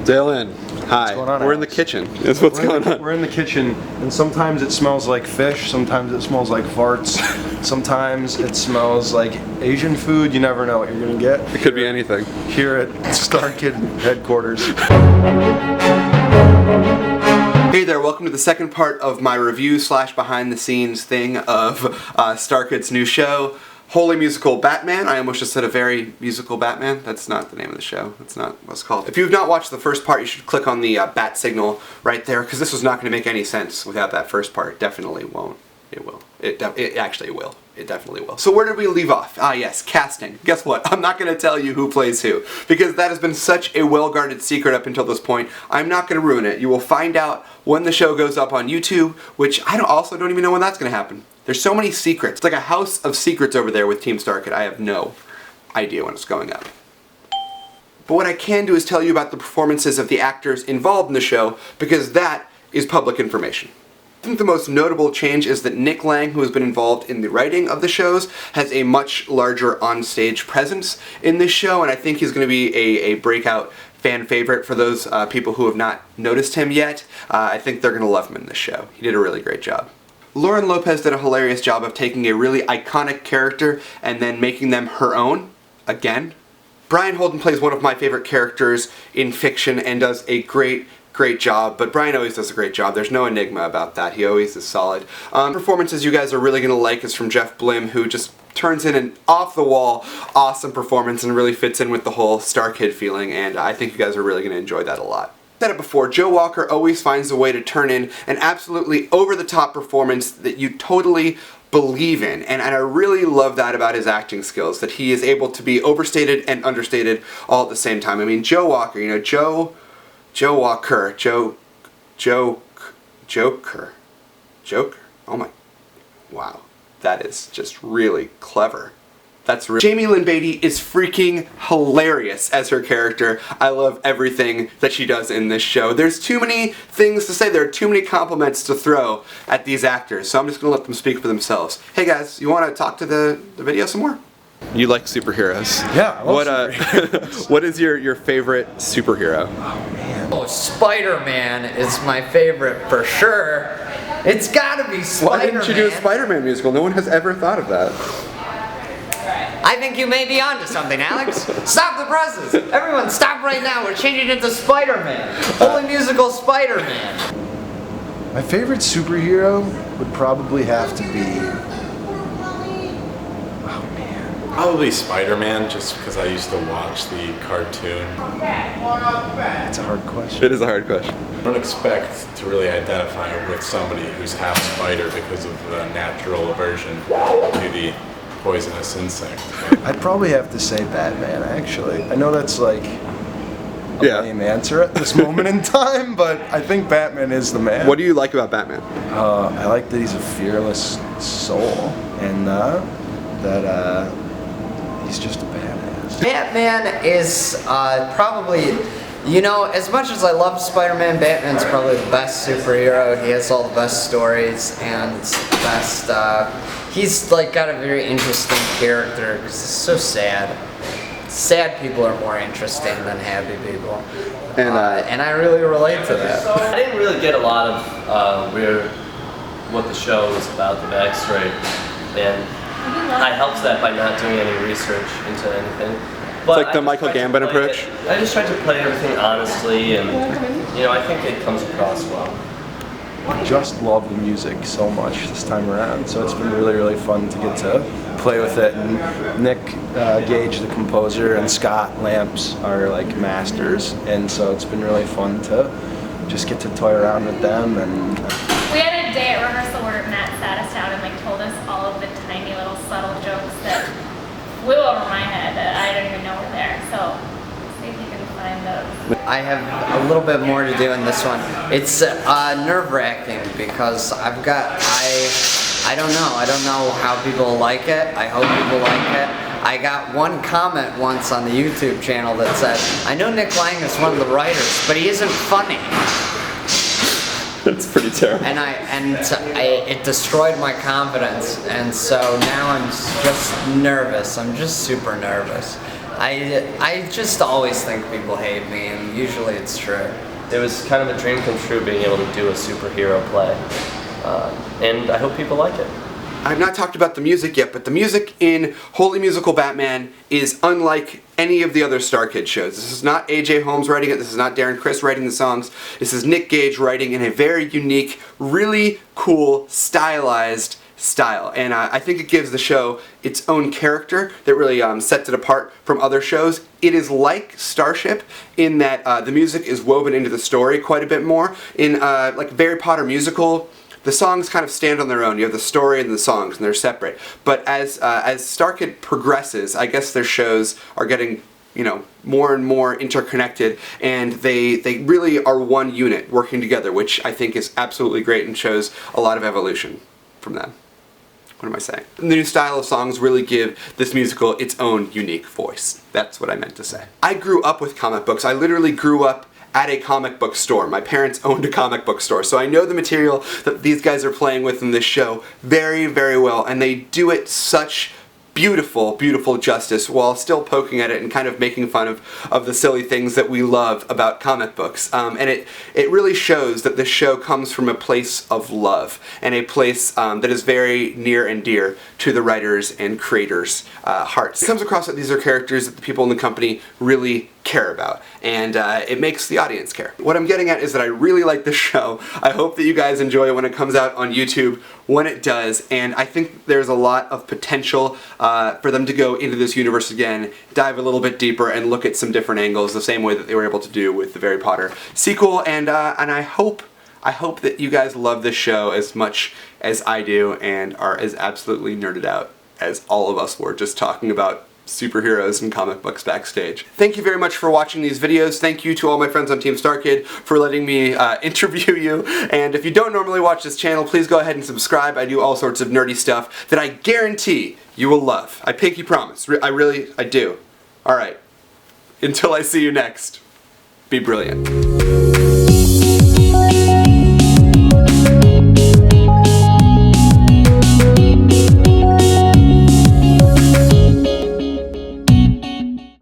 Dylan, hi. What's going on, We're in the kitchen. Is what's going on. We're in the kitchen, and sometimes it smells like fish, sometimes it smells like farts, sometimes it smells like Asian food. You never know what you're gonna get. It could be anything. Here at Starkid headquarters. Hey there, welcome to the second part of my review slash behind the scenes thing of Starkid's new show, Holy Musical Batman. I almost just said a very musical Batman. That's not the name of the show. That's not what it's called. If you've not watched the first part, you should click on the bat signal right there, because this was not going to make any sense without that first part. It definitely won't. It will. It actually will. It definitely will. So where did we leave off? Ah yes, casting. Guess what? I'm not going to tell you who plays who, because that has been such a well-guarded secret up until this point. I'm not going to ruin it. You will find out when the show goes up on YouTube, which I also don't even know when that's going to happen. There's so many secrets. It's like a house of secrets over there with Team Starkid. I have no idea when it's going up. But what I can do is tell you about the performances of the actors involved in the show, because that is public information. I think the most notable change is that Nick Lang, who has been involved in the writing of the shows, has a much larger on-stage presence in this show, and I think he's going to be a breakout fan favorite for those people who have not noticed him yet. I think they're going to love him in this show. He did a really great job. Lauren Lopez did a hilarious job of taking a really iconic character and then making them her own, again. Brian Holden plays one of my favorite characters in fiction and does a great job, but Brian always does a great job. There's no enigma about that. He always is solid. Performances you guys are really going to like is from Jeff Blim, who just turns in an off-the-wall awesome performance and really fits in with the whole Starkid feeling, and I think you guys are really going to enjoy that a lot. Said it before, Joe Walker always finds a way to turn in an absolutely over-the-top performance that you totally believe in, and I really love that about his acting skills, that he is able to be overstated and understated all at the same time. I mean, Joe Walker, you know, Joker, oh my, wow, that is just really clever. That's real. Jamie Lynn Beatty is freaking hilarious as her character. I love everything that she does in this show. There's too many things to say. There are too many compliments to throw at these actors, so I'm just going to let them speak for themselves. Hey guys, you want to talk to the video some more? You like superheroes. Yeah, I love superheroes. What is your favorite superhero? Oh man. Oh, Spider-Man is my favorite for sure. It's gotta be Spider-Man. Why didn't you do a Spider-Man musical? No one has ever thought of that. I think you may be onto something, Alex. Stop the presses! Everyone stop right now, we're changing it to Spider-Man. Holy Musical Spider-Man. My favorite superhero would probably have to be... Oh man. Probably Spider-Man, just because I used to watch the cartoon. That's a hard question. It is a hard question. I don't expect to really identify with somebody who's half spider because of the natural aversion to the poisonous insect. I'd probably have to say Batman, actually. I know that's like a lame answer at this moment in time, but I think Batman is the man. What do you like about Batman? I like that he's a fearless soul, and that he's just a badass. Batman is probably, you know, as much as I love Spider-Man, Batman's probably the best superhero. He has all the best stories and the best, he's like got a very interesting character because it's so sad. Sad people are more interesting than happy people. And I really relate to that. I didn't really get a lot of what the show was about, the backstory, and I helped that by not doing any research into anything. But it's like the Michael Gambon approach? I just tried to play everything honestly, and you know, I think it comes across well. I just love the music so much this time around, so it's been really fun to get to play with it. And Nick Gage, the composer, and Scott Lamps are like masters, and so it's been really fun to just get to toy around with them. And we had a day at rehearsal where Matt sat us down and like told us all of the tiny little subtle jokes that flew over my head that I don't even know were there. So see if you can find those. I have a little bit more to do in this one. It's nerve-wracking because I don't know how people like it. I hope people like it. I got one comment once on the YouTube channel that said, I know Nick Lang is one of the writers, but he isn't funny. That's pretty terrible. And it destroyed my confidence, and so now I'm just nervous. I'm just super nervous. I just always think people hate me, and usually it's true. It was kind of a dream come true being able to do a superhero play, and I hope people like it. I've not talked about the music yet, but the music in Holy Musical Batman is unlike any of the other Starkid shows. This is not A.J. Holmes writing it, this is not Darren Criss writing the songs, this is Nick Gage writing in a very unique, really cool, stylized style. And I think it gives the show its own character that really sets it apart from other shows. It is like Starship in that the music is woven into the story quite a bit more. In like Harry Potter musical, the songs kind of stand on their own. You have the story and the songs, and they're separate. But as Starkid progresses, I guess their shows are getting, you know, more and more interconnected, and they really are one unit working together, which I think is absolutely great and shows a lot of evolution from them. What am I saying? The new style of songs really give this musical its own unique voice. That's what I meant to say. I grew up with comic books. I literally grew up at a comic book store. My parents owned a comic book store, so I know the material that these guys are playing with in this show very, very well, and they do it such beautiful, beautiful justice while still poking at it and kind of making fun of the silly things that we love about comic books. And it really shows that this show comes from a place of love and a place that is very near and dear to the writers and creators' hearts. It comes across that these are characters that the people in the company really care about, and it makes the audience care. What I'm getting at is that I really like this show. I hope that you guys enjoy it when it comes out on YouTube, when it does, and I think there's a lot of potential for them to go into this universe again, dive a little bit deeper, and look at some different angles, the same way that they were able to do with the Harry Potter sequel, and I hope that you guys love this show as much as I do and are as absolutely nerded out as all of us were just talking about superheroes and comic books backstage. Thank you very much for watching these videos. Thank you to all my friends on Team Starkid for letting me interview you. And if you don't normally watch this channel, please go ahead and subscribe. I do all sorts of nerdy stuff that I guarantee you will love. I pinky promise. I do. Alright. Until I see you next, be brilliant.